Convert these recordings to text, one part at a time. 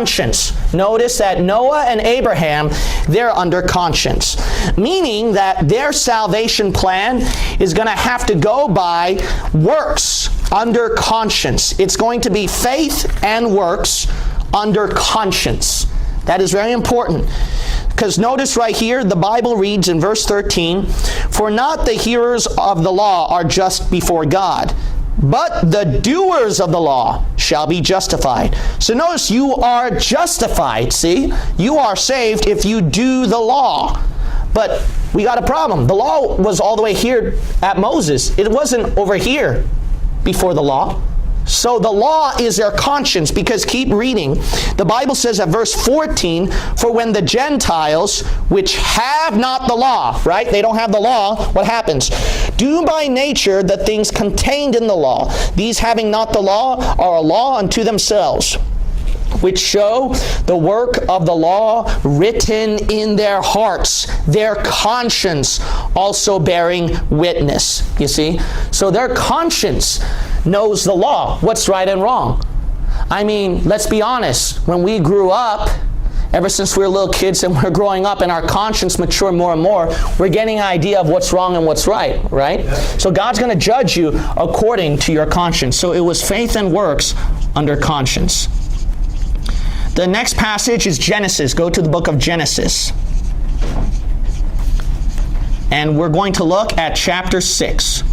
conscience. Notice that Noah and Abraham, they're under conscience. Meaning that their salvation plan is going to have to go by works under conscience. It's going to be faith and works under conscience. That is very important. Because notice right here, the Bible reads in verse 13, "For not the hearers of the law are just before God, but the doers of the law shall be justified." So notice you are justified, see? You are saved if you do the law. But we got a problem. The law was all the way here at Moses. It wasn't over here before the law. So the law is their conscience, because keep reading. The Bible says at verse 14, "For when the Gentiles, which have not the law," right? They don't have the law. What happens? "Do by nature the things contained in the law. These having not the law are a law unto themselves, which show the work of the law written in their hearts, their conscience also bearing witness." You see? So their conscience knows the law, what's right and wrong. I mean, let's be honest. When we grew up, ever since we were little kids and we're growing up and our conscience matured more and more, we're getting an idea of what's wrong and what's right? So God's going to judge you according to your conscience. So it was faith and works under conscience. The next passage is Genesis. Go to the book of Genesis. And we're going to look at chapter 6.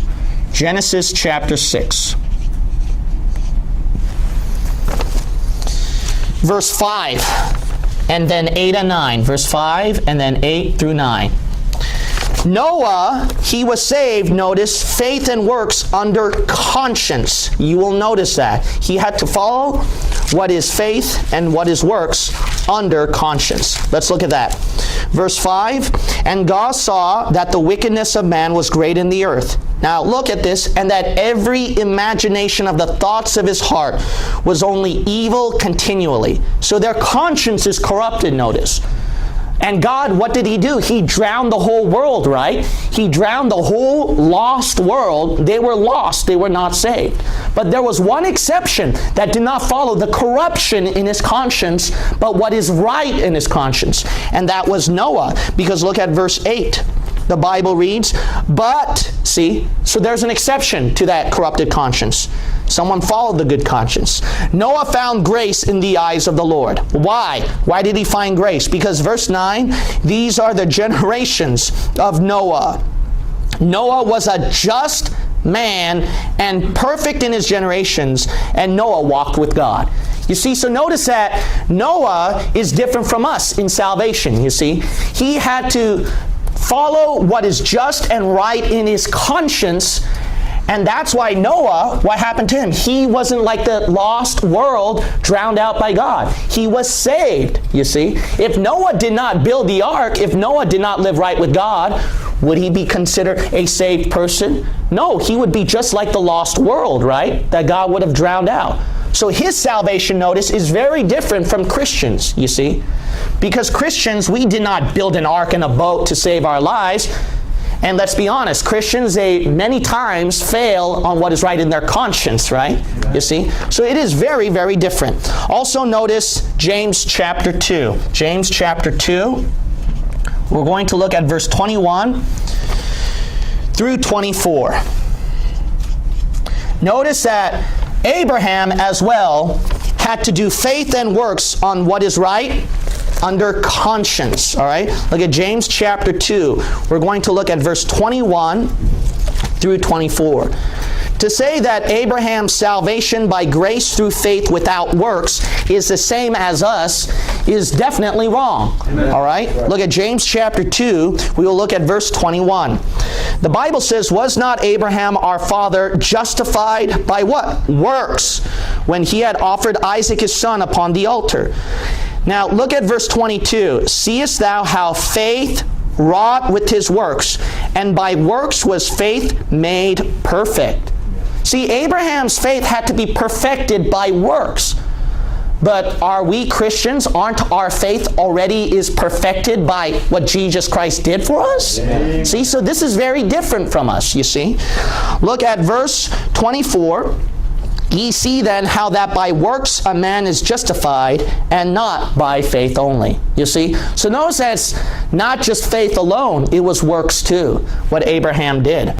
Genesis chapter 6. Verse 5, and then 8 and 9. Verse 5, and then 8 through 9. Noah, he was saved, notice, faith and works under conscience. You will notice that. He had to follow what is faith and what is works under conscience. Let's look at that. Verse 5, "And God saw that the wickedness of man was great in the earth." Now look at this, "and that every imagination of the thoughts of his heart was only evil continually." So their conscience is corrupted, notice. And God, what did he do? He drowned the whole world, right? He drowned the whole lost world. They were lost. They were not saved. But there was one exception that did not follow the corruption in his conscience, but what is right in his conscience. And that was Noah. Because look at verse 8. The Bible reads, "But," see, so there's an exception to that corrupted conscience. Someone followed the good conscience. "Noah found grace in the eyes of the Lord." Why? Why did he find grace? Because verse 9, "These are the generations of Noah. Noah was a just man and perfect in his generations, and Noah walked with God." You see, so notice that Noah is different from us in salvation, you see. He had to follow what is just and right in his conscience. And that's why Noah, what happened to him? He wasn't like the lost world drowned out by God. He was saved, you see. If Noah did not build the ark, if Noah did not live right with God, would he be considered a saved person? No, he would be just like the lost world, right? That God would have drowned out. So his salvation, notice, is very different from Christians, you see. Because Christians, we did not build an ark and a boat to save our lives. And let's be honest, Christians, they many times fail on what is right in their conscience, right? You see? So it is very, very different. Also notice James chapter 2. James chapter 2. We're going to look at verse 21 through 24. Notice that Abraham as well had to do faith and works on what is right under conscience. All right? Look at James chapter 2. We're going to look at verse 21 through 24. To say that Abraham's salvation by grace through faith without works is the same as us is definitely wrong. Amen. All right? Look at James chapter 2. We will look at verse 21. The Bible says, "Was not Abraham our father justified by what? Works, when he had offered Isaac his son upon the altar." Now look at verse 22. "Seest thou how faith wrought with his works, and by works was faith made perfect." See, Abraham's faith had to be perfected by works. But are we Christians? Aren't our faith already is perfected by what Jesus Christ did for us? Yeah. See, so this is very different from us, you see. Look at verse 24. Ye see then how that by works a man is justified, and not by faith only. You see? So notice that it's not just faith alone, it was works too, what Abraham did.